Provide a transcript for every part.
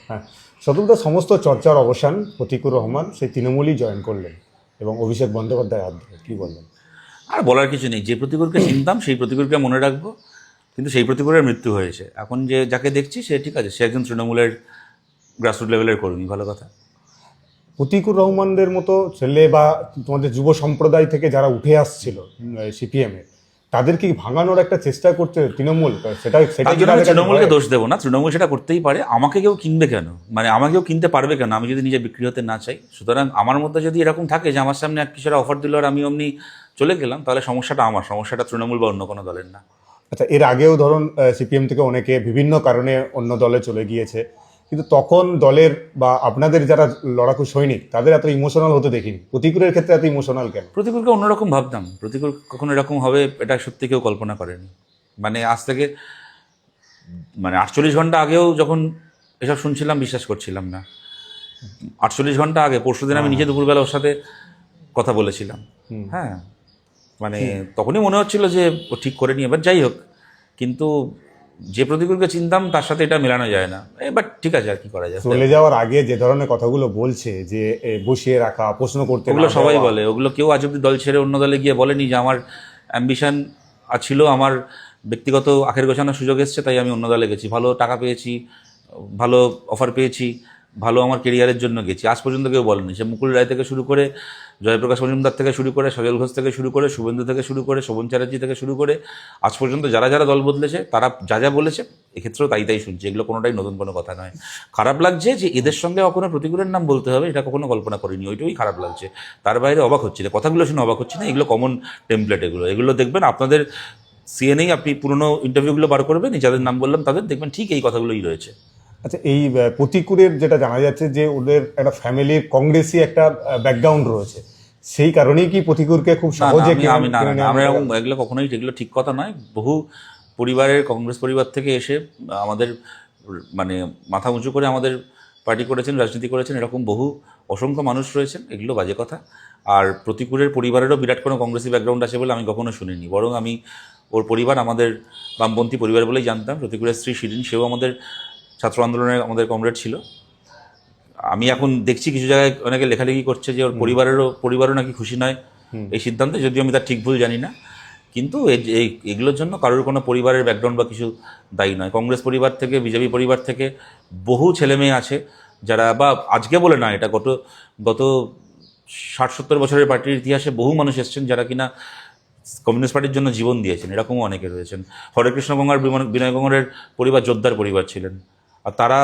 হ্যাঁ, সতুলতা সমস্ত চর্চার অবসান, প্রতিকুর রহমান সেই তৃণমূলই জয়েন করলেন এবং অভিষেক বন্দ্যোপাধ্যায় হাত ধরে, কি বললেন? আর বলার কিছু নেই, যে প্রতিকূলকে চিনতাম সেই প্রতিকূলকে মনে রাখবো, কিন্তু সেই প্রতিকূলের মৃত্যু হয়েছে। এখন যে যাকে দেখছি সে ঠিক আছে, সে একজন তৃণমূলের গ্রাসরুট লেভেলের কর্মী, ভালো কথা। প্রতিকুর রহমানদের মতো ছেলে বা তোমাদের যুব সম্প্রদায় থেকে যারা উঠে আসছিল সিপিএমে, তাদেরকে ভাঙানোর একটা চেষ্টা করছে তৃণমূল, সেটা তার জন্য আমি তৃণমূলকে দোষ দেবো না, তৃণমূল সেটা করতেই পারে। আমাকে কেউ কিনবে কেন, মানে আমাকেও কিনতে পারবে কেন আমি যদি নিজে বিক্রি হতে না চাই? সুতরাং আমার মধ্যে যদি এরকম থাকে যে আমার সামনে এক কিছুটা অফার দিল আর আমি অমনি চলে গেলাম, তাহলে সমস্যাটা আমার, সমস্যাটা তৃণমূল বা অন্য কোনো দলের না। আচ্ছা, এর আগেও ধরুন সিপিএম থেকে অনেকে বিভিন্ন কারণে অন্য দলে চলে গিয়েছে, কিন্তু তখন দলের বা আপনাদের যারা লড়াকু সৈনিক তাদের এত ইমোশনাল হতে দেখিনি। প্রতিকুরের ক্ষেত্রে এত ইমোশনাল কেন? প্রতিকূলকে অন্যরকম ভাবতাম, প্রতিকূল কখনো এরকম হবে এটা সত্যি কেউ কল্পনা করেনি। মানে আজ থেকে 48 ঘন্টা আগেও যখন এসব শুনছিলাম বিশ্বাস করছিলাম না। 48 ঘন্টা আগে, পরশুদিন আমি নিজে দুপুরবেলা ওর সাথে কথা বলেছিলাম। হ্যাঁ, মানে তখনই মনে হচ্ছিল যে ও ঠিক করে নিয়ে, এবার যাই হোক। কিন্তু যে প্রতিকূলকে চিনতাম তার সাথে এটা মেলানো যায় না। এবার ঠিক আছে, আর কি করা যায়। চলে যাওয়ার আগে যে ধরনের কথাগুলো বলছে, যে বসিয়ে রাখা, প্রশ্ন করতে ওগুলো না সবাই দেওয়া, বলে, ওগুলো কেউ আজ অব্দি দল ছেড়ে অন্য দলে গিয়ে বলেনি যে আমার অ্যাম্বিশন ছিল, আমার ব্যক্তিগত আখের গোছানোর সুযোগ এসছে তাই আমি অন্য দলে গেছি, ভালো টাকা পেয়েছি, ভালো অফার পেয়েছি, ভালো আমার কেরিয়ারের জন্য গেছি, আজ পর্যন্ত কেউ বলেনি। সে মুকুল রায় থেকে শুরু করে, জয়প্রকাশ মজুমদার থেকে শুরু করে, সজল ঘোষ থেকে শুরু করে, শুভেন্দু থেকে শুরু করে, শোভন চ্যাটার্জি থেকে শুরু করে, আজ পর্যন্ত যারা যারা দল বদলেছে তারা যা যা বলেছে এক্ষেত্রেও তাই তাই শুনছে। এগুলো কোনোটাই নতুন কোনো কথা নয়। খারাপ লাগছে যে এদের সঙ্গে কখনো প্রতিকূলের নাম বলতে হবে, এটা কখনো কল্পনা করিনি, ওইটাই খারাপ লাগছে। তার বাইরে অবাক হচ্ছি না, কথাগুলো শুনে অবাক হচ্ছি না। এগুলো কমন টেমপ্লেট, এগুলো দেখবেন আপনাদের সিএনএই, আপনি পুরনো ইন্টারভিউগুলো বার করবেন, যাদের নাম বললাম তাদের দেখবেন ঠিক এই কথাগুলোই রয়েছে। আচ্ছা, এই প্রতিকুরের যেটা জানা যাচ্ছে যে ওদের একটা ফ্যামিলির কংগ্রেসি একটা ব্যাকগ্রাউন্ড রয়েছে, সেই কারণেই কি প্রতিকুরকে খুব না না, সহজে আমি না না না, আমরা এরকম এগুলো কখনোই, এগুলো ঠিক কথা নয়। বহু পরিবারের, কংগ্রেস পরিবার থেকে এসে আমাদের মানে মাথা উঁচু করে আমাদের পার্টি করেছেন, রাজনীতি করেছেন, এরকম বহু অসংখ্য মানুষ রয়েছেন, এগুলো বাজে কথা। আর প্রতিকূলের পরিবারেরও বিরাট কোনো কংগ্রেসি ব্যাকগ্রাউন্ড আছে বলে আমি কখনো শুনিনি, বরং আমি ওর পরিবার আমাদের বামপন্থী পরিবার বলেই জানতাম। প্রতিকূলের স্ত্রী শিরিন, সেও আমাদের ছাত্র আন্দোলনের আমাদের কমরেড ছিল। আমি এখন দেখছি কিছু জায়গায় অনেকে লেখালেখি করছে যে ওর পরিবারও নাকি খুশি নয় এই সিদ্ধান্তে, যদিও আমি তার ঠিক ভুল জানি না। কিন্তু এগুলোর জন্য কারোর কোনো পরিবারের ব্যাকগ্রাউন্ড বা কিছু দায়ী নয়। কংগ্রেস পরিবার থেকে, বিজেপি পরিবার থেকে বহু ছেলে মেয়ে আছে যারা, বা আজকে বলে না, এটা গত 60-70 বছরের পার্টির ইতিহাসে বহু মানুষ এসেছেন যারা কিনা কমিউনিস্ট পার্টির জন্য জীবন দিয়েছেন, এরকমও অনেকে রয়েছেন। হরেকৃষ্ণ গঙ্গার, বিনয় গঙ্গারের পরিবার যোদ্ধার পরিবার ছিলেন, আর তারা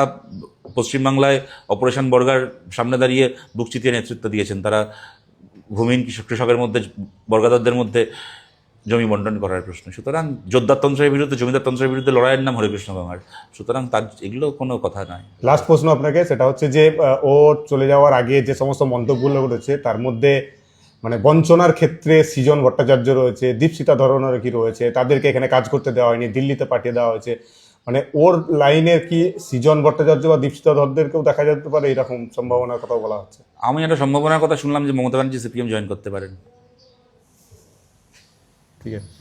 পশ্চিমবাংলায় অপারেশন বর্গার সামনে দাঁড়িয়ে বুক চিতিয়ে নেতৃত্ব দিয়েছেন। তারা ভূমিহীন কৃষকের মধ্যে, বর্গাদারদের মধ্যে জমি বন্টন করার প্রশ্ন। সুতরাং যোদ্ধাতন্ত্রের বিরুদ্ধে, জমিদারতন্ত্রের বিরুদ্ধে লড়াইয়ের নাম হরেকৃষ্ণ গঙ্গার। সুতরাং তার এগুলো কোনো কথা নয়। লাস্ট প্রশ্ন আপনাকে, সেটা হচ্ছে যে ও চলে যাওয়ার আগে যে সমস্ত মন্তব্যগুলো রয়েছে তার মধ্যে মানে বঞ্চনার ক্ষেত্রে সৃজন ভট্টাচার্য রয়েছে, দীপশিতা ধরনের কি রয়েছে, তাদেরকে এখানে কাজ করতে দেওয়া হয়নি, দিল্লিতে পাঠিয়ে দেওয়া হয়েছে, মানে ওর লাইনের কি সৃজন ভট্টাচার্য বা দীপশিতা ধরদেরকেও দেখা যেতে পারে, এরকম সম্ভাবনার কথা বলা হচ্ছে? আমি একটা সম্ভাবনার কথা শুনলাম যে মমতা ব্যানার্জি সিপিএম জয়েন করতে পারেন। ঠিক আছে।